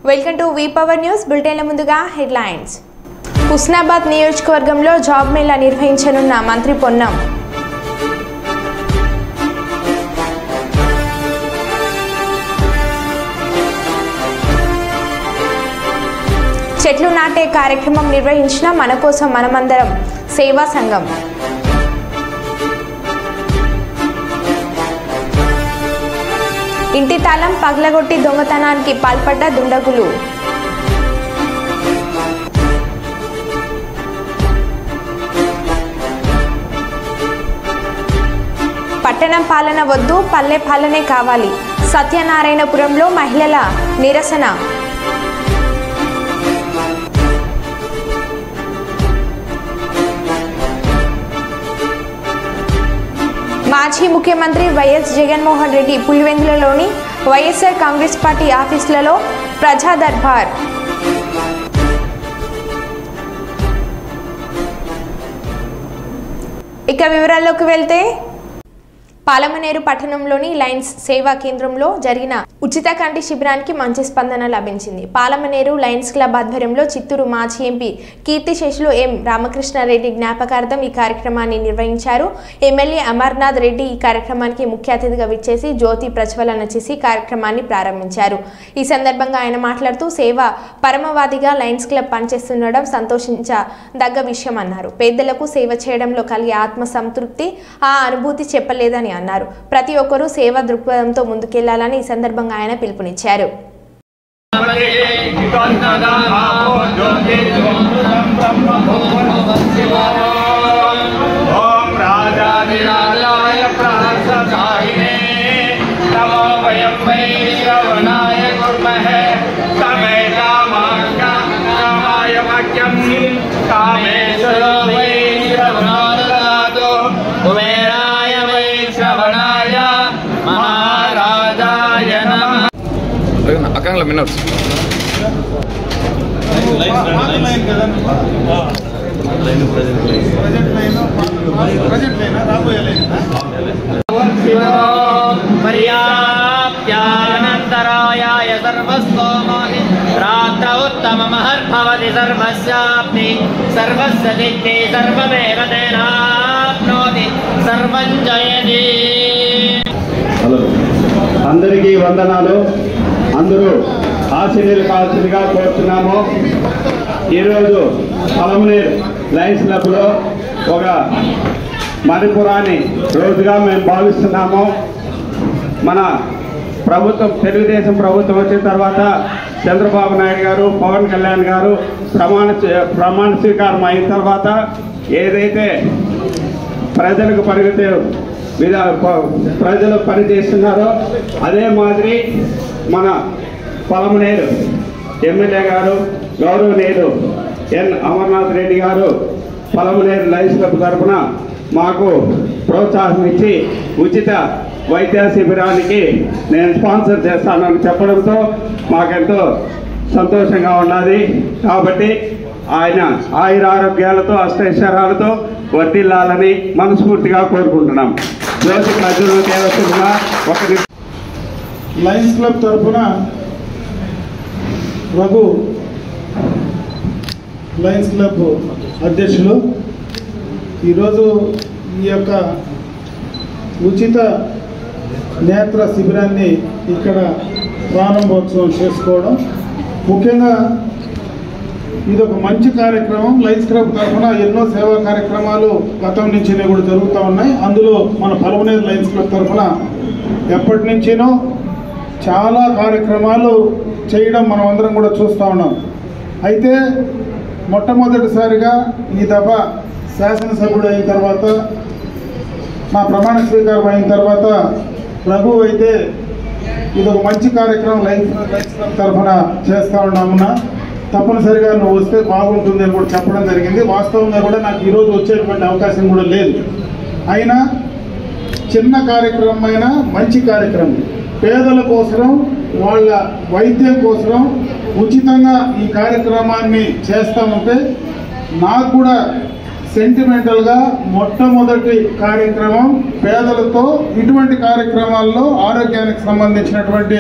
Welcome to V power news బులెటిన్ల ముందుగా headlines. Husnabad నియోజకవర్గంలో జాబ్ మేళా నిర్వహించనున్న మంత్రి పొన్నం. చెట్లు నాటే కార్యక్రమం నిర్వహించిన మన కోసం మనమందరం సేవా సంఘం. ఇంటి తాళం పగలగొట్టి దొంగతనానికి పాల్పడ్డ దుండగులు. పట్టణం పాలన వద్దు, పల్లె పాలనే కావాలి. సత్యనారాయణపురంలో మహిళల నిరసన. మాజీ ముఖ్యమంత్రి వైఎస్ జగన్మోహన్ రెడ్డి పులివెందులలోని వైఎస్ఆర్ కాంగ్రెస్ పార్టీ ఆఫీసులలో ప్రజా దర్బార్. ఇక వివరాల్లోకి వెళ్తే పాలమనేరు పట్టణంలోని లయన్స్ సేవా కేంద్రంలో జరిగిన ఉచిత కంటి శిబిరానికి మంచి స్పందన లభించింది. పాలమనేరు లయన్స్ క్లబ్ ఆధ్వర్యంలో చిత్తూరు మాజీ ఎంపీ కీర్తిశేషులు ఎం రామకృష్ణారెడ్డి జ్ఞాపకార్థం ఈ కార్యక్రమాన్ని నిర్వహించారు. ఎమ్మెల్యే అమర్నాథ్ రెడ్డి ఈ కార్యక్రమానికి ముఖ్య అతిథిగా విచ్చేసి జ్యోతి ప్రజ్వలన చేసి కార్యక్రమాన్ని ప్రారంభించారు. ఈ సందర్భంగా ఆయన మాట్లాడుతూ సేవ పరమవాదిగా లయన్స్ క్లబ్ పనిచేస్తుండడం సంతోషించదగ్గ విషయం అన్నారు. పేదలకు సేవ చేయడంలో కలిగే ఆత్మ సంతృప్తి ఆ అనుభూతి చెప్పలేదని అన్నారు. ప్రతి ఒక్కరూ సేవా దృక్పథంతో ముందుకెళ్లాలని ఈ సందర్భంగా ఆయన పిలుపునిచ్చారు. అకంగల మిన్నర్స్ పర్యాప్త్యానంతరాయాయ సర్వస్తోమాని రాత్రౌత్తమమహర్భవతి సర్వస్యాప్తి సర్వస్య సిద్ధి సర్వమేవ తేనాప్నోతి సర్వం జయతి. అందరికీ వందనాలు. అందరూ ఆశీర్వాదాలు కావాల్సిందిగా కోరుతున్నాము. ఈరోజు పాలమనేరు లయన్స్ క్లబ్లో ఒక మణిపురాన్ని రోజుగా మేము భావిస్తున్నాము. మన ప్రభుత్వం తెలుగుదేశం ప్రభుత్వం వచ్చిన తర్వాత చంద్రబాబు నాయుడు గారు, పవన్ కళ్యాణ్ గారు ప్రమాణ స్వీకారం అయిన తర్వాత ఏదైతే ప్రజలకు ప్రజలు పనిచేస్తున్నారో అదే మాదిరి మన పాలమనేరు ఎమ్మెల్యే గారు గౌరవనీయులు ఎన్ అమర్నాథ్ రెడ్డి గారు పాలమనేరు లయన్స్ క్లబ్ తరఫున మాకు ప్రోత్సాహం ఇచ్చి ఉచిత వైద్య శిబిరానికి నేను స్పాన్సర్ చేస్తానని చెప్పడంతో మాకెంతో సంతోషంగా ఉన్నది. కాబట్టి ఆయన ఆయుర ఆరోగ్యాలతో అష్టైశ్వర్యాలతో వర్ధిల్లాలని మనస్ఫూర్తిగా కోరుకుంటున్నాం. జ్యోతి ప్రజలు దేవస్థగా లయన్స్ క్లబ్ తరఫున రఘు లయన్స్ క్లబ్ అధ్యక్షులు ఈరోజు ఈ యొక్క ఉచిత నేత్ర శిబిరాన్ని ఇక్కడ ప్రారంభోత్సవం చేసుకోవడం, ముఖ్యంగా ఇది ఒక మంచి కార్యక్రమం. లయన్స్ క్లబ్ తరఫున ఎన్నో సేవా కార్యక్రమాలు గతం నుంచినే కూడా జరుగుతూ ఉన్నాయి. అందులో మన పాలమనేరు లయన్స్ క్లబ్ తరఫున ఎప్పటి నుంచినో చాలా కార్యక్రమాలు చేయడం మనం అందరం కూడా చూస్తూ ఉన్నాం. అయితే మొట్టమొదటిసారిగా ఈ దఫా శాసనసభ్యుడు అయిన తర్వాత, నా ప్రమాణ స్వీకారం అయిన తర్వాత రఘు అయితే ఇది ఒక మంచి కార్యక్రమం లయన్స్ క్లబ్ తరఫున చేస్తూ ఉన్నామున్నా తప్పనిసరిగా నువ్వు వస్తే బాగుంటుంది అని కూడా చెప్పడం జరిగింది. వాస్తవంగా కూడా నాకు ఈరోజు వచ్చేటువంటి అవకాశం కూడా లేదు. అయినా చిన్న కార్యక్రమం అయినా మంచి కార్యక్రమం, పేదల కోసం వాళ్ళ వైద్యం కోసం ఉచితంగా ఈ కార్యక్రమాన్ని చేస్తూ ఉంటే నాకు కూడా సెంటిమెంటల్గా మొట్టమొదటి కార్యక్రమం పేదలతో ఇటువంటి కార్యక్రమాల్లో ఆరోగ్యానికి సంబంధించినటువంటి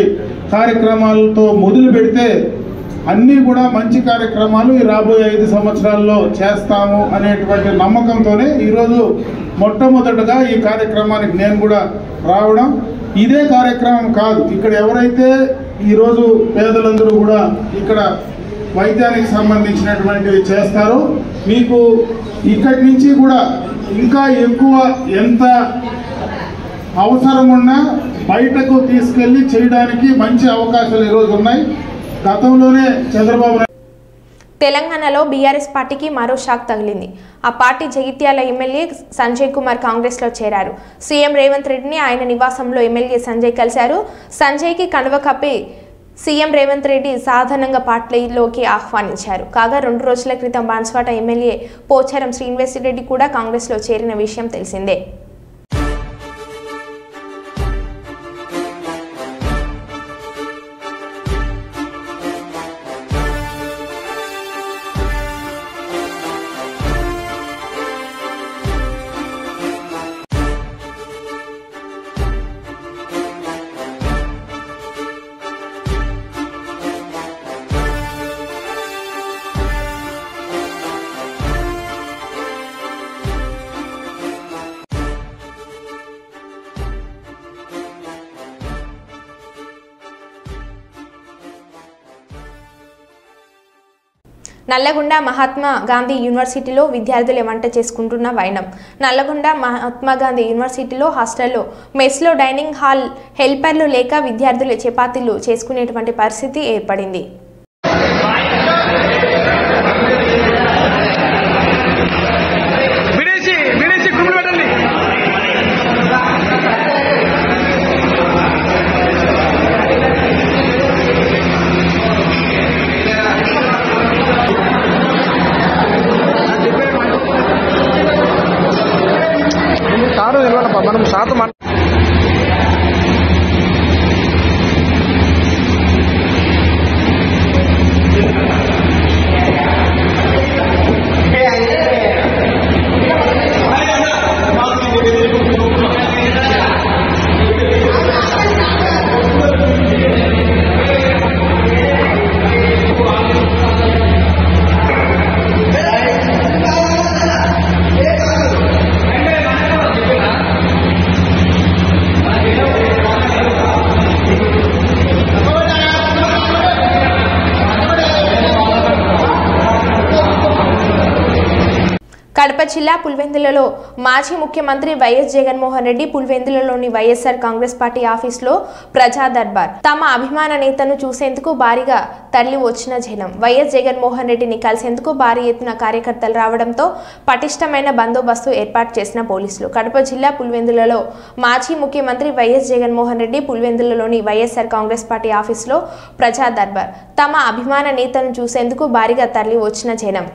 కార్యక్రమాలతో మొదలు పెడితే అన్నీ కూడా మంచి కార్యక్రమాలు ఈ రాబోయే 5 సంవత్సరాల్లో చేస్తాము అనేటువంటి నమ్మకంతోనే ఈరోజు మొట్టమొదటగా ఈ కార్యక్రమానికి నేను కూడా రావడం. ఇదే కార్యక్రమం కాదు, ఇక్కడ ఎవరైతే ఈరోజు పేదలందరూ కూడా ఇక్కడ వైద్యానికి సంబంధించినటువంటివి చేస్తారో మీకు ఇక్కడి నుంచి కూడా ఇంకా ఎక్కువ ఎంత అవసరం ఉన్నా బయటకు తీసుకెళ్లి చేయడానికి మంచి అవకాశాలు ఈరోజు ఉన్నాయి. గతంలోనే చంద్రబాబు తెలంగాణలో బీఆర్ఎస్ పార్టీకి మరో షాక్ తగిలింది. ఆ పార్టీ జగిత్యాల ఎమ్మెల్యే సంజయ్ కుమార్ కాంగ్రెస్లో చేరారు. సీఎం రేవంత్ రెడ్డిని ఆయన నివాసంలో ఎమ్మెల్యే సంజయ్ కలిశారు. సంజయ్కి కండువ కప్పి సీఎం రేవంత్ రెడ్డి సాధారణంగా పార్టీలోకి ఆహ్వానించారు. కాగా 2 రోజుల క్రితం బాన్స్వాడ ఎమ్మెల్యే పోచారం శ్రీనివాసరెడ్డి కూడా కాంగ్రెస్లో చేరిన విషయం తెలిసిందే. నల్లగొండ మహాత్మా గాంధీ యూనివర్సిటీలో విద్యార్థులే వంట చేసుకుంటున్న వైనం. నల్లగొండ మహాత్మా గాంధీ యూనివర్సిటీలో హాస్టల్లో మెస్లో డైనింగ్ హాల్ హెల్పర్లు లేక విద్యార్థులే చపాతీలు చేసుకునేటువంటి పరిస్థితి ఏర్పడింది. మనం శాతం కడప జిల్లా పులివెందులలో మాజీ ముఖ్యమంత్రి వైఎస్ జగన్మోహన్ రెడ్డి పులివెందులలోని వైఎస్ఆర్ కాంగ్రెస్ పార్టీ ఆఫీసులో ప్రజా దర్బార్ తమ అభిమాన నేతను చూసేందుకు భారీగా తరలి వచ్చిన జనం. వైఎస్ జగన్మోహన్ రెడ్డిని కలిసేందుకు భారీ ఎత్తున కార్యకర్తలు రావడంతో పటిష్టమైన బందోబస్తు ఏర్పాటు చేసిన పోలీసులు. కడప జిల్లా పులివెందులలో మాజీ ముఖ్యమంత్రి వైఎస్ జగన్మోహన్ రెడ్డి పులివెందులలోని వైఎస్ఆర్ కాంగ్రెస్ పార్టీ ఆఫీసులో ప్రజా దర్బార్ తమ అభిమాన నేతను చూసేందుకు భారీగా తరలి వచ్చిన జనం.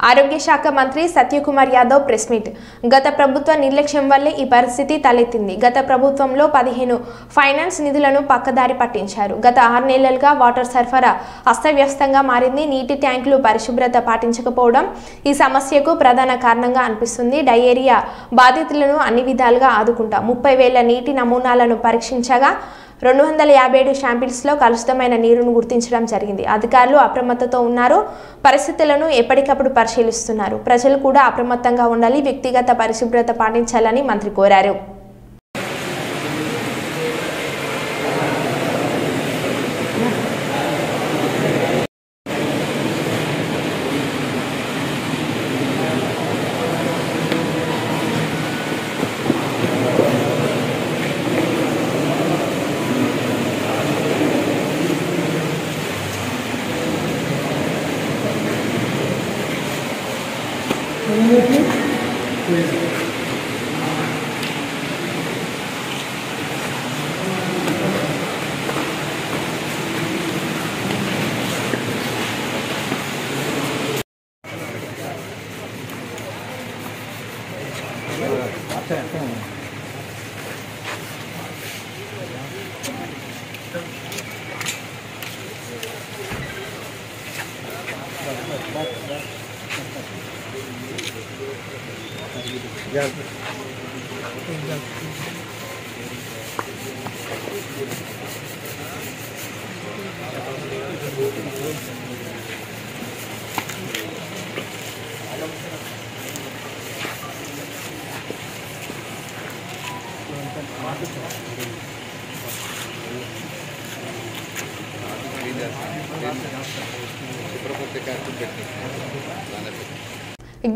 ఆరోగ్య శాఖ మంత్రి సత్యకుమార్ యాదవ్ ప్రెస్ మీట్. గత ప్రభుత్వ నిర్లక్ష్యం వల్లే ఈ పరిస్థితి తలెత్తింది. గత ప్రభుత్వంలో 15 ఫైనాన్స్ నిధులను పక్కదారి పట్టించారు. గత 6 నెలలుగా వాటర్ సరఫరా అస్తవ్యస్తంగా మారింది. నీటి ట్యాంకులు పరిశుభ్రత పాటించకపోవడం ఈ సమస్యకు ప్రధాన కారణంగా అనిపిస్తుంది. డయేరియా బాధితులను అన్ని విధాలుగా ఆదుకుంటాం. 30,000 నీటి నమూనాలను పరీక్షించగా 257 శాంపిల్స్లో కలుషితమైన నీరును గుర్తించడం జరిగింది. అధికారులు అప్రమత్తతో ఉన్నారు. పరిస్థితులను ఎప్పటికప్పుడు పరిశీలిస్తున్నారు. ప్రజలు కూడా అప్రమత్తంగా ఉండాలి, వ్యక్తిగత పరిశుభ్రత పాటించాలని మంత్రి కోరారు.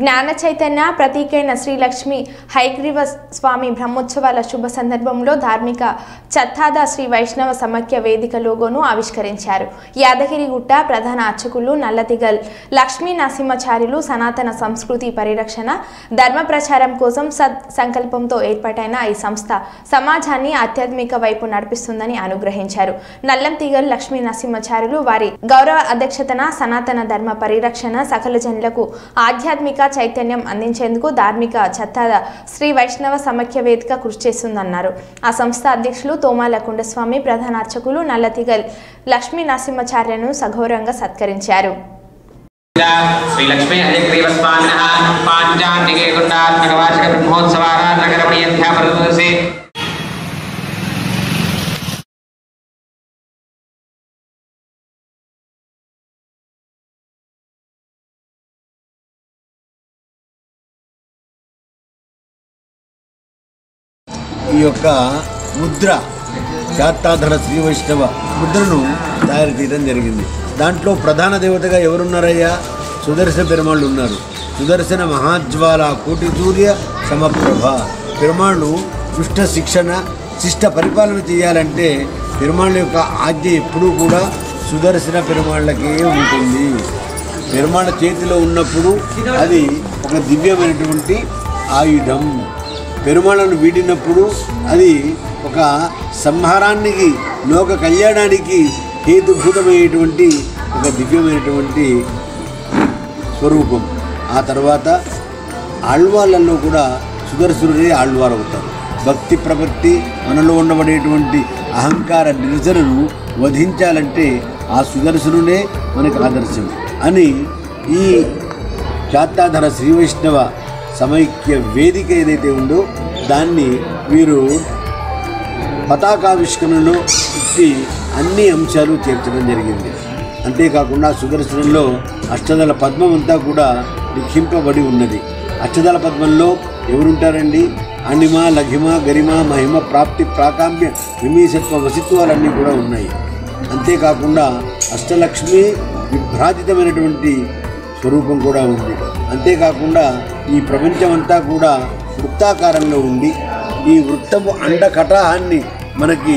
జ్ఞాన చైతన్య ప్రతీకైన శ్రీ లక్ష్మీ హయగ్రీవ స్వామి బ్రహ్మోత్సవాల శుభ సందర్భంలో ధార్మిక చత్తాద శ్రీ వైష్ణవ సమాఖ్య వేదిక లోగోను ఆవిష్కరించారు. యాదగిరిగుట్ట ప్రధాన అర్చకులు నల్లతిగల్ లక్ష్మీ నరసింహాచార్యులు సనాతన సంస్కృతి పరిరక్షణ ధర్మ ప్రచారం కోసం సంకల్పంతో ఏర్పాటైన ఈ సంస్థ సమాజాన్ని ఆధ్యాత్మిక వైపు నడిపిస్తుందని అనుగ్రహించారు. నల్లంతిగల్ లక్ష్మీ నరసింహాచార్యులు వారి గౌరవ అధ్యక్షతన సనాతన ధర్మ పరిరక్షణ సకల జనులకు ఆధ్యాత్మిక చైతన్యం అందించేందుకు ధార్మిక చత్తాద శ్రీ వైష్ణవ సమాఖ్య వేదిక కృషి చేస్తుందన్నారు. ఆ సంస్థ అధ్యక్షులు తోమాల కుండస్వామి ప్రధాన అర్చకులు నల్లతిగల్ లక్ష్మీ నరసింహాచార్యను సగౌరవంగా సత్కరించారు. శ్రీ లక్ష్మీ హయగ్రీవ స్వామినః పాంచాంతికే గుండాత్మక వార్షిక బ్రహ్మోత్సవారాధన ప్రియంధ్యాపరుసి ఈ యొక్క ముద్ర శాతాధర శ్రీ వైష్ణవ ముద్రను తయారు చేయడం జరిగింది. దాంట్లో ప్రధాన దేవతగా ఎవరున్నారయ్యా? సుదర్శన పెరుమాళ్ళు ఉన్నారు. సుదర్శన మహాజ్వాల కోటి సూర్య సమప్రభ. పెరుమాళ్ళు దుష్ట శిక్షణ శిష్ట పరిపాలన చేయాలంటే పెరుమాళ్ళ యొక్క ఆజ్ఞ ఎప్పుడూ కూడా సుదర్శన పెరుమాళ్ళకే ఉంటుంది. పెరుమాళ్ళ చేతిలో ఉన్నప్పుడు అది ఒక దివ్యమైనటువంటి ఆయుధం. పెరుమాళ్ళను వీడినప్పుడు అది ఒక సంహారానికి లోక కళ్యాణానికి హేతుభూతమైనటువంటి ఒక దివ్యమైనటువంటి స్వరూపం. ఆ తర్వాత ఆళ్వాళ్ళల్లో కూడా సుదర్శనుడే ఆళ్వారు అవుతారు. భక్తి ప్రపత్తి మనలో ఉండబడేటువంటి అహంకార నిరసనను వధించాలంటే ఆ సుదర్శనుడే మనకు ఆదర్శం అని ఈ శాతాధర శ్రీ వైష్ణవ సమైక్య వేదిక ఏదైతే ఉందో దాన్ని వీరు పతాకావిష్కరణలో ఇచ్చి అన్ని అంశాలు చేర్చడం జరిగింది. అంతేకాకుండా సుదర్శనంలో అష్టదళ పద్మం అంతా కూడా లిఖింపబడి ఉన్నది. అష్టదళ పద్మంలో ఎవరుంటారండి? అణిమ, లఘిమ, గరిమ, మహిమ, ప్రాప్తి, ప్రాకామ్య, విమీసత్వ వసిత్వాలన్నీ కూడా ఉన్నాయి. అంతేకాకుండా అష్టలక్ష్మి విభ్రాజితమైనటువంటి స్వరూపం కూడా ఉంది. అంతేకాకుండా ఈ ప్రపంచమంతా కూడా వృత్తాకారంలో ఉండి ఈ వృత్తము అండకటాహాన్ని మనకి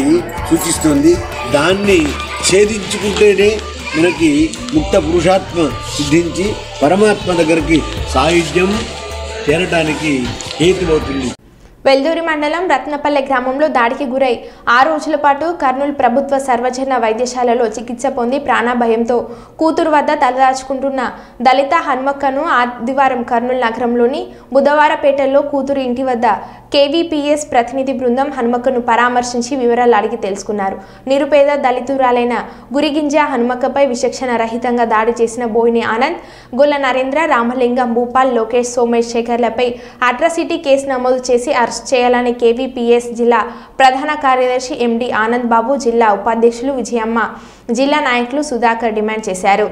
సూచిస్తుంది. దాన్ని ఛేదించుకుంటేనే మనకి ముక్త పురుషాత్మ సిద్ధించి పరమాత్మ దగ్గరికి సాయుధ్యం చేరడానికి హేతువవుతుంది. వెల్దూరి మండలం రత్నపల్లె గ్రామంలో దాడికి గురై 6 రోజుల పాటు కర్నూలు ప్రభుత్వ సర్వజన వైద్యశాలలో చికిత్స పొంది ప్రాణభయంతో కూతురు వద్ద తలదాచుకుంటున్న దళిత హన్మక్కను ఆదివారం కర్నూలు నగరంలోని బుధవారపేటలో కూతురు ఇంటి వద్ద కేవీపీఎస్ ప్రతినిధి బృందం హన్మక్కను పరామర్శించి వివరాలు అడిగి తెలుసుకున్నారు. నిరుపేద దళితురాలైన గురిగింజ హన్మక్కపై విచక్షణ రహితంగా దాడి చేసిన బోయిని ఆనంద్, గొల్ల నరేంద్ర, రామలింగం, భూపాల్, లోకేష్, సోమేష్ శేఖర్లపై అట్రాసిటీ కేసు నమోదు చేసి అరెస్ట్ చేయాలని కేవీపీఎస్ జిల్లా ప్రధాన కార్యదర్శి ఎండి ఆనంద్ బాబు, జిల్లా ఉపాధ్యక్షులు విజయమ్మ, జిల్లా నాయకులు సుధాకర్ డిమాండ్ చేశారు.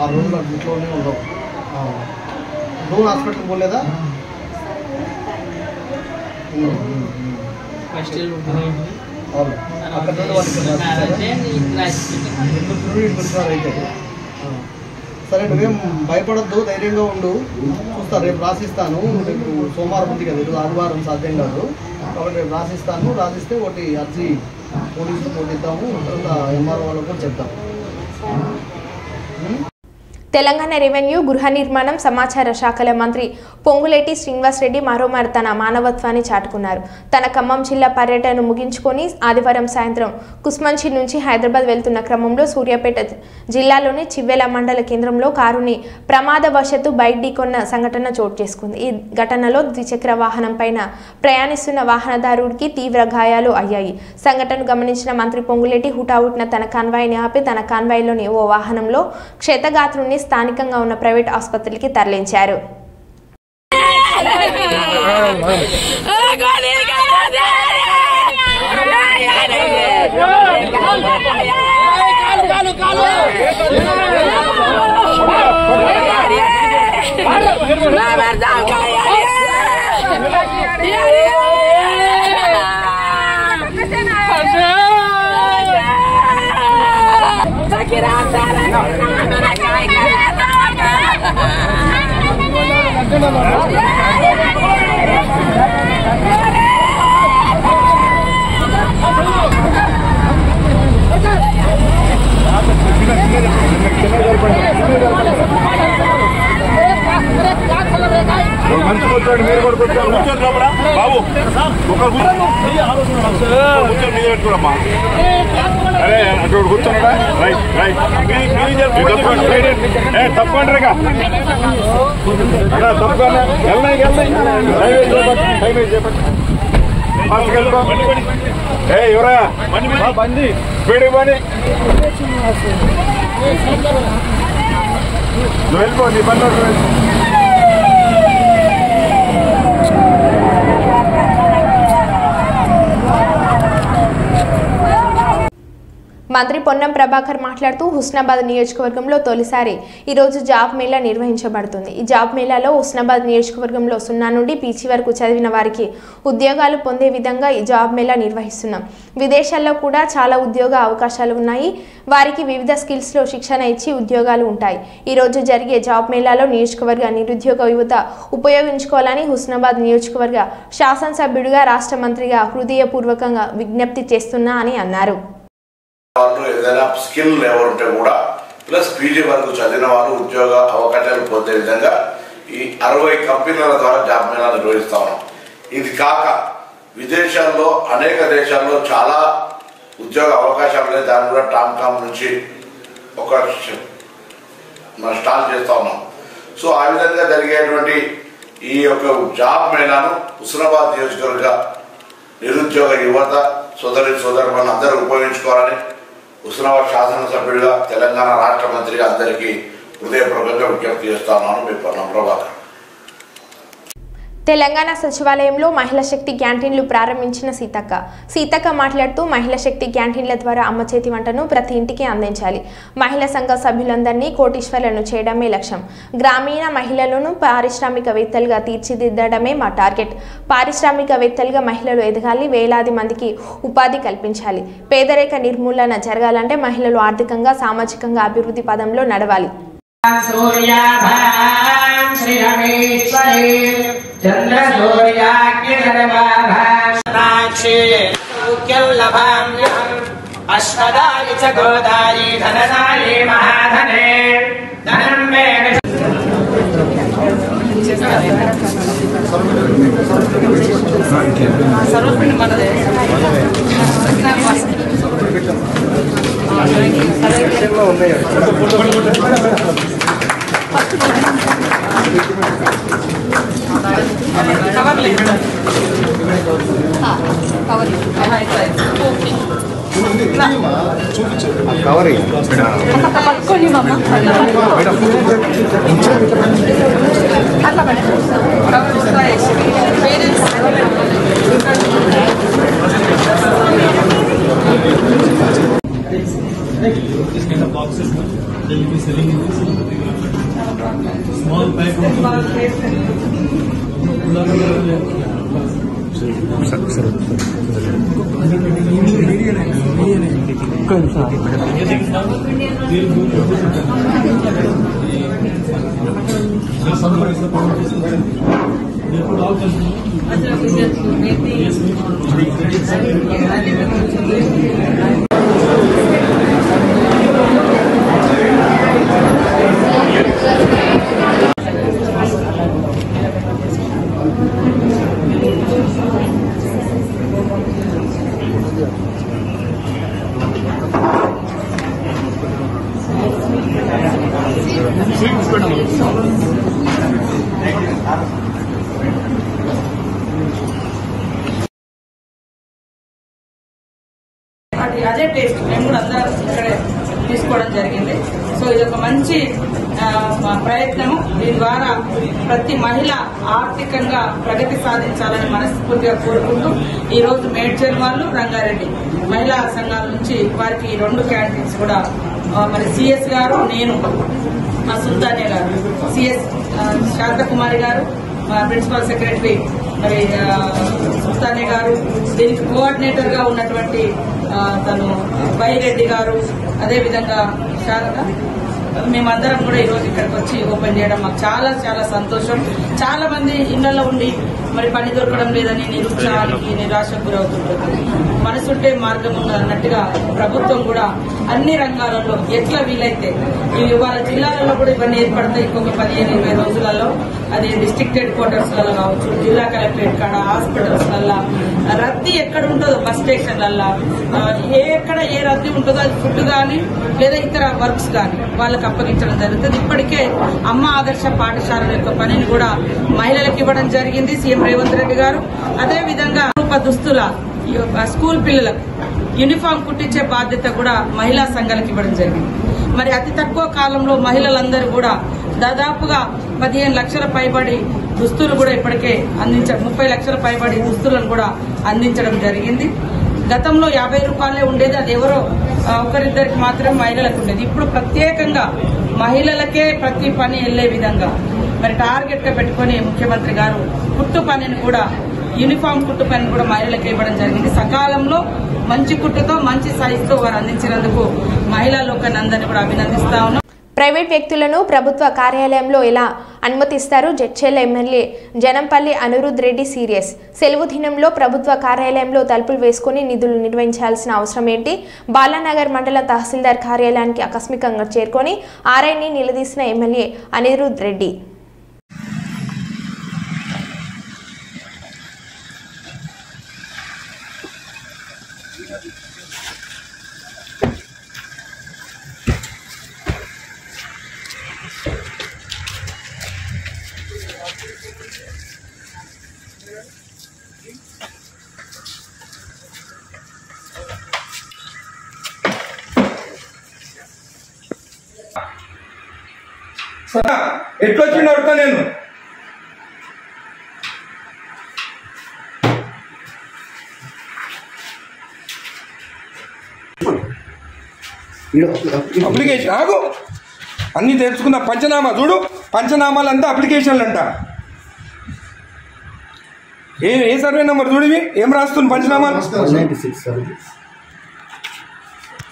ఆ రోజులు అడ్మిట్లోనే ఉండవు. నువ్వు హాస్పిటల్కి పోలేదా? అవును, అక్కడ నుండి అయితే సరే, నువ్వేం భయపడద్దు, ధైర్యంగా ఉండు. చూస్తా, రేపు రాసిస్తాను. రేపు సోమవారం ఉంది కదా, ఈరోజు ఆదివారం సాధ్యం కాదు. కాబట్టి రేపు రాసిస్తే ఒకటి అర్జీ పోలీసులు కొట్టిద్దాము, తర్వాత ఎంఆర్ఓ వాళ్ళకు కూడా చెప్తాం. తెలంగాణ రెవెన్యూ, గృహ నిర్మాణం, సమాచార శాఖల మంత్రి పొంగులేటి శ్రీనివాసరెడ్డి మరోమారు తన మానవత్వాన్ని చాటుకున్నారు. తన ఖమ్మం జిల్లా పర్యటనను ముగించుకొని ఆదివారం సాయంత్రం కుస్మంచి నుంచి హైదరాబాద్ వెళ్తున్న క్రమంలో సూర్యాపేట జిల్లాలోని చివ్వెల మండల కేంద్రంలో కారుని ప్రమాదవశాత్తు బైక్ ఢీకొన్న సంఘటన చోటు చేసుకుంది. ఈ ఘటనలో ద్విచక్ర వాహనం పైన ప్రయాణిస్తున్న వాహనదారుడికి తీవ్ర గాయాలు అయ్యాయి. సంఘటనను గమనించిన మంత్రి పొంగులేటి హుటాహుటిన తన కాన్వాయ్ని ఆపి తన కాన్వాయ్లోని ఓ వాహనంలో క్షతగాత్రుని స్థానికంగా ఉన్న ప్రైవేట్ ఆసుపత్రికి తరలించారు. మంచి కూర్చోండి, మీరు కూడా కూర్చోండి లోపల బాబు, ఒక కూర్చొని మీద పెట్టుకోరమ్మా. అరే అటు కూర్చోండా, రైట్ రైట్ తప్పండి రేగా తప్పకుండా ఎవరా బండి స్పీడ్ బండి నువ్వు వెళ్ళిపో, నీ బండి మంత్రి పొన్నం ప్రభాకర్ మాట్లాడుతూ హుస్నాబాద్ నియోజకవర్గంలో తొలిసారి ఈరోజు జాబ్ మేళా నిర్వహించబడుతుంది. ఈ జాబ్ మేళాలో హుస్నాబాద్ నియోజకవర్గంలో 0 నుండి పీజీ వరకు చదివిన వారికి ఉద్యోగాలు పొందే విధంగా ఈ జాబ్ మేళా నిర్వహిస్తున్నాం. విదేశాల్లో కూడా చాలా ఉద్యోగ అవకాశాలు ఉన్నాయి. వారికి వివిధ స్కిల్స్లో శిక్షణ ఇచ్చి ఉద్యోగాలు ఉంటాయి. ఈరోజు జరిగే జాబ్ మేళాలో నియోజకవర్గ నిరుద్యోగ యువత ఉపయోగించుకోవాలని హుస్నాబాద్ నియోజకవర్గ శాసనసభ్యుడిగా రాష్ట్ర మంత్రిగా హృదయపూర్వకంగా విజ్ఞప్తి చేస్తున్నా అని అన్నారు. వాళ్ళు ఏదైనా స్కిల్ ఎవరుంటే కూడా ప్లస్ పీజీ వరకు చదివిన వాళ్ళు ఉద్యోగ అవకాశాలు పొందే విధంగా ఈ 60 కంపెనీల ద్వారా జాబ్ మేళా నిర్వహిస్తా ఉన్నాం. ఇది కాక విదేశాల్లో అనేక దేశాల్లో చాలా ఉద్యోగ అవకాశాలు ఉన్నాయి. దాన్ని కూడా టామ్కామ్ నుంచి ఒక స్టాల్ చేస్తా ఉన్నాం. సో ఆ విధంగా జరిగేటువంటి ఈ యొక్క జాబ్ మేళాను హుస్నాబాద్ నియోజకవర్గ నిరుద్యోగ యువత సోదరులను అందరూ ఉపయోగించుకోవాలని హుస్నాబాద్ శాసనసభ్యుడిగా తెలంగాణ రాష్ట్ర మంత్రిగా అందరికీ హృదయపూర్వకంగా విజ్ఞప్తి చేస్తా ఉన్నాను. మీ పొన్నం ప్రభాకర్. తెలంగాణ సచివాలయంలో మహిళా శక్తి క్యాంటీన్లు ప్రారంభించిన సీతక్క మాట్లాడుతూ మహిళా శక్తి క్యాంటీన్ల ద్వారా అమ్మ చేతి వంటను ప్రతి ఇంటికి అందించాలి. మహిళా సంఘ సభ్యులందరినీ కోటీశ్వరులను చేయడమే లక్ష్యం. గ్రామీణ మహిళలను పారిశ్రామికవేత్తలుగా తీర్చిదిద్దడమే మా టార్గెట్. పారిశ్రామికవేత్తలుగా మహిళలు ఎదగాలి. వేలాది మందికి ఉపాధి కల్పించాలి. పేదరిక నిర్మూలన జరగాలంటే మహిళలు ఆర్థికంగా సామాజికంగా అభివృద్ధి పదంలో నడవాలి. चंद्र सूर्याग्निधर्माक्षे सौख्यल्लभाम्यहम् अश्वदायि च गोदायि धनदायि महाधने धनं मे boxes they will be selling in this small pack of అదే టేస్ట్ మేము కూడా అందరం ఇక్కడే తీసుకోవడం జరిగింది. సో ఇది ఒక మంచి ప్రయత్నము. దీని ద్వారా ప్రతి మహిళ ఆర్థికంగా ప్రగతి సాధించాలని మనస్ఫూర్తిగా కోరుకుంటూ ఈ రోజు మేడ్చల్ వాళ్ళు రంగారెడ్డి మహిళా సంఘాల నుంచి వారికి 2 క్యాంటీన్స్ కూడా మరి సిఎస్ గారు, నేను, మా సుల్తానే గారు, సిఎస్ శాంతకుమారి గారు, మా ప్రిన్సిపల్ సెక్రటరీ మరి సుల్తానే గారు, దీనికి కోఆర్డినేటర్ గా ఉన్నటువంటి తను బైరెడ్డి గారు, అదేవిధంగా శారద, మేమందరం కూడా ఈరోజు ఇక్కడికి వచ్చి ఓపెన్ చేయడం మాకు చాలా చాలా సంతోషం. చాలా మంది ఇళ్లలో ఉండి మరి పని దొరకడం లేదని నిరుత్సాహానికి నిరాశకు గురవుతుంటుంది. మనసుంటే మార్గం ఉన్నది అన్నట్టుగా ప్రభుత్వం కూడా అన్ని రంగాలలో ఎట్లా వీలైతే ఇవాళ జిల్లాలలో కూడా ఇవన్నీ ఏర్పడతాయి. ఇంకొక 15-20 రోజులలో అది డిస్ట్రిక్ట్ హెడ్ క్వార్టర్స్ లలో కావచ్చు, జిల్లా కలెక్టరేట్ కాడ, హాస్పిటల్స్ లల్లా రద్దీ ఎక్కడ ఉంటుందో, బస్ స్టేషన్లల్లా ఎక్కడ ఏ రద్దీ ఉంటుందో అది ఫుడ్ కానీ లేదా ఇతర వర్క్స్ కానీ వాళ్ళకి అప్పగించడం జరుగుతుంది. ఇప్పటికే అమ్మ ఆదర్శ పాఠశాలల యొక్క పనిని కూడా మహిళలకు ఇవ్వడం జరిగింది సీఎం రేవంత్ రెడ్డి గారు. అదేవిధంగా దుస్తుల స్కూల్ పిల్లలకు యూనిఫామ్ కుట్టించే బాధ్యత కూడా మహిళా సంఘాలకు ఇవ్వడం జరిగింది. మరి అతి తక్కువ కాలంలో మహిళలందరూ కూడా దాదాపుగా 15 లక్షల పైబడి దుస్తులు కూడా ఇప్పటికే 30 లక్షల పైబడి దుస్తులను కూడా అందించడం జరిగింది. గతంలో 50 రూపాయలే ఉండేది, అది ఎవరో ఒకరిద్దరికి మాత్రం మహిళలకు ఉండేది. ఇప్పుడు ప్రత్యేకంగా మహిళలకే ప్రతి పని వెళ్లే విధంగా మరి టార్గెట్ గా పెట్టుకుని ముఖ్యమంత్రి గారు కుట్టు పనిని కూడా, యూనిఫామ్ కుట్టు పనిని కూడా మహిళలకు ఇవ్వడం జరిగింది. సకాలంలో మంచి కుట్టుతో మంచి సైజుతో వారు అందించినందుకు మహిళా లోకాన్ని అందరినీ కూడా అభినందిస్తా ఉన్నాం. ప్రైవేట్ వ్యక్తులను ప్రభుత్వ కార్యాలయంలో ఎలా అనుమతిస్తారు? Jadcherla MLA Janampalli Anirudh Reddy serious. సెలవు దినంలో ప్రభుత్వ కార్యాలయంలో తలుపులు వేసుకుని నిధులు నిర్వహించాల్సిన అవసరం ఏంటి? బాలానగర్ మండల తహసీల్దార్ కార్యాలయానికి ఆకస్మికంగా చేరుకొని ఆర్ఐని నిలదీసిన ఎమ్మెల్యే అనిరుద్ రెడ్డి. ఎట్లా వచ్చింది అడుగుతా నేను. అప్లికేషన్ ఆగు, అన్ని తెలుసుకున్నా. పంచనామా చూడు, పంచనామాలంతా అప్లికేషన్లు అంట. ఏ సర్వే నెంబర్ చూడవి ఏం రాస్తుంది పంచనామాలు?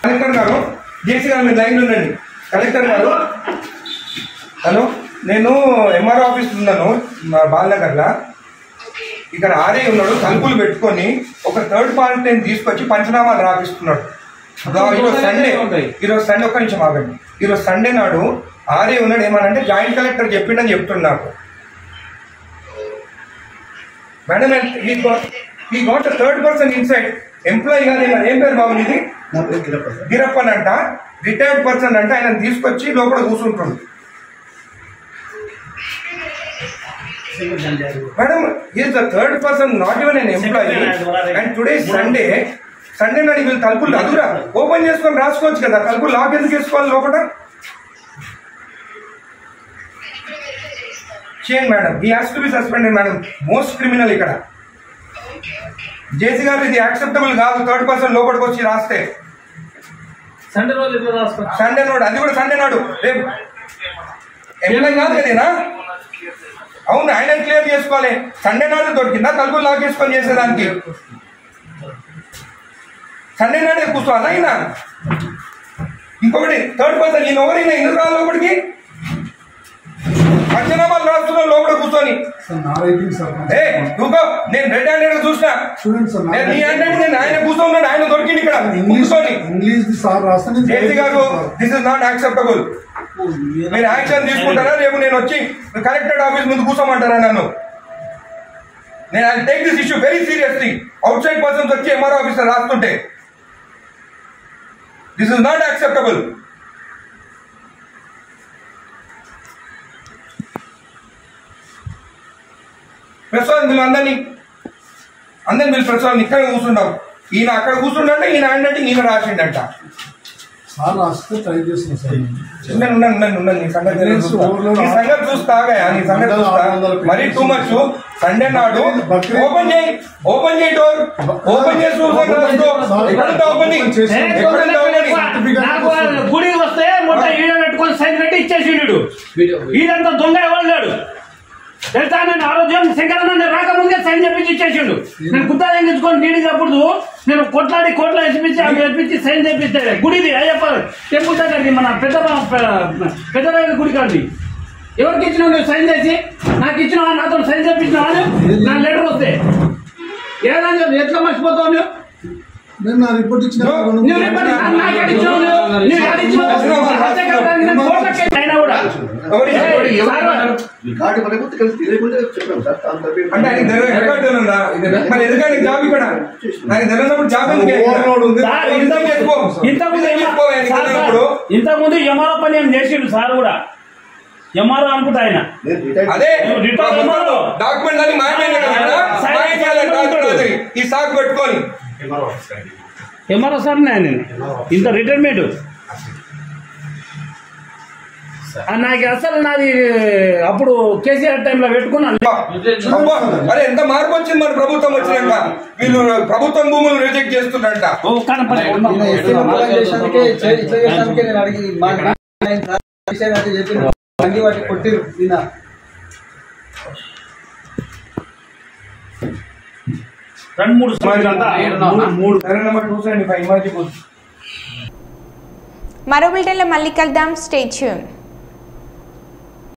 కలెక్టర్ గారు, జేసీ గారు మీరు లైన్లో ఉండండి. కలెక్టర్ గారు, హలో, నేను ఎంఆర్ఓ ఆఫీస్ ఉన్నాను బాలనగర్లో. ఇక్కడ ఆర్ఐ ఉన్నాడు, తలుపులు పెట్టుకొని ఒక థర్డ్ పార్టీని తీసుకొచ్చి పంచనామాలు రాపిస్తున్నాడు. ఈరోజు సండే ఒక్క నిమిషం ఆగండి. ఈరోజు సండే నాడు ఆర్ఐ ఉన్నాడు, ఏమనంటే జాయింట్ కలెక్టర్ చెప్పిండని చెప్తున్నాడు నాకు. మేడం ఈ గోట్ థర్డ్ పర్సన్ ఇన్సైడ్ ఎంప్లాయీ కాదు, ఏం పేరు బాబు ఇది? గిరప్పన్ అంట, రిటైర్డ్ పర్సన్ అంట. ఆయన తీసుకొచ్చి లోపల కూర్చుంటుండు. Madam is the third person, not even an employee. And today Sunday నాడు వీళ్ళు తలుపులు అదురా ఓపెన్ చేసుకొని రాసుకోవచ్చు కదా. తలుపులు లాక్ ఎందుకు వేసుకోవాలి లోపల? చేయండి మేడం. ఈ has to be suspended madam, most criminal ఇక్కడ. జేసీ గారు ఇది యాక్సెప్టబుల్ కాదు. థర్డ్ పర్సన్ లోపలికి వచ్చి రాస్తే సండే నాడు, అది కూడా సండే నాడు. రేపు ఎంప్లాయ్ కాదు కదేనా? అవును, ఆయన క్లియర్ చేసుకోవాలి. సండే నాడు దొరికిందా తలుపులు లాక్ చేసుకొని చేసేదానికి? సండే నాడే కూర్చోవాలా ఆయన? ఇంకొకటి థర్డ్ పర్సన్, ఈయన ఎవరైనా ఎందుకు రాలి లోపలికి? పంచనామాలు రాస్తున్నా లోపల కూర్చొని. నువ్వు నేను రెడ్ హ్యాండెడ్ చూసినా, నేను నీ హ్యాండెడ్ నేను ఆయన కూర్చోన్నాడు, ఆయన దొరికింది ఇక్కడ కూర్చొని. జేసీ గారు దిస్ ఇస్ నాట్ యాక్సెప్టబుల్. మీరు యాక్షన్ తీసుకుంటారా? రేపు నేను వచ్చి కలెక్టరేట్ ఆఫీస్ ముందు కూర్చోమంటారా నన్ను? నేను I take this issue very seriously. Outside persons వచ్చి ఎంఆర్ఓ ఆఫీస్ రాస్తుంటే this is not acceptable. Prasad మీరు అందరినీ మీరు ప్రసాద్ ఇక్కడ కూర్చుంటాం. ఈయన అక్కడ కూర్చుంటే ఈయన హ్యాండ్ ఈయన రాసిండట. నీ సంగతి చూస్తా మరీ టూ మచ్. సండే నాడు ఓపెన్ చేయి డోర్, ఓపెన్ చేసి గుడికి వస్తే మొట్ట ఈడ పెట్టుకొని సైన్ పెట్టి ఇచ్చేసిండు. ఈడంతా దొంగ ఎవరు తెలుసా? నేను ఆరోగ్యం శంకరన్న రాకముందే సైన్ చెప్పించి ఇచ్చేసిండు. నేను గుత్తా తెంగించుకొని నీడి అప్పుడు నేను కొట్లాడి కోట్ల ఎసిపించి అవి ఎప్పించి సైన్ చేపిస్తాడు. గుడిది అయ్యప్ప టెంపుల్ దగ్గరికి మన పెద్ద గుడి కాదు. ఎవరికి ఇచ్చినావు నువ్వు సైన్ చేసి? నాకు ఇచ్చినావా? నాతో సైన్ చేపించినావా? నా లెటర్ వస్తే ఏదైనా ఎట్లా మర్చిపోతావు నువ్వు? నేను రిపోర్ట్ ఇచ్చిన ఇంతకుముందు ఎంఆర్ఓ పని ఏం చేసిండు సార్ కూడా. ఎంఆర్ఓ అనుకుంటా ఆయన. అదే డాక్యుమెంట్ అని ఈ సాగు పెట్టుకొని ఎంఆర్ఓ సార్ నేను ఇంత రిటైర్మెంట్ నాకు అసలు నాది అప్పుడు కేసీఆర్ టైంలో పెట్టుకున్నాను. అరే ఎంత మార్పు వచ్చింది మన ప్రభుత్వం వచ్చినాక. వీళ్ళు ప్రభుత్వం భూములు రిజెక్ట్ చేస్తున్నారంట. కొట్టిరు మరో బిల్టన్లో మళ్ళీ కలుద్దాం. Stay tune.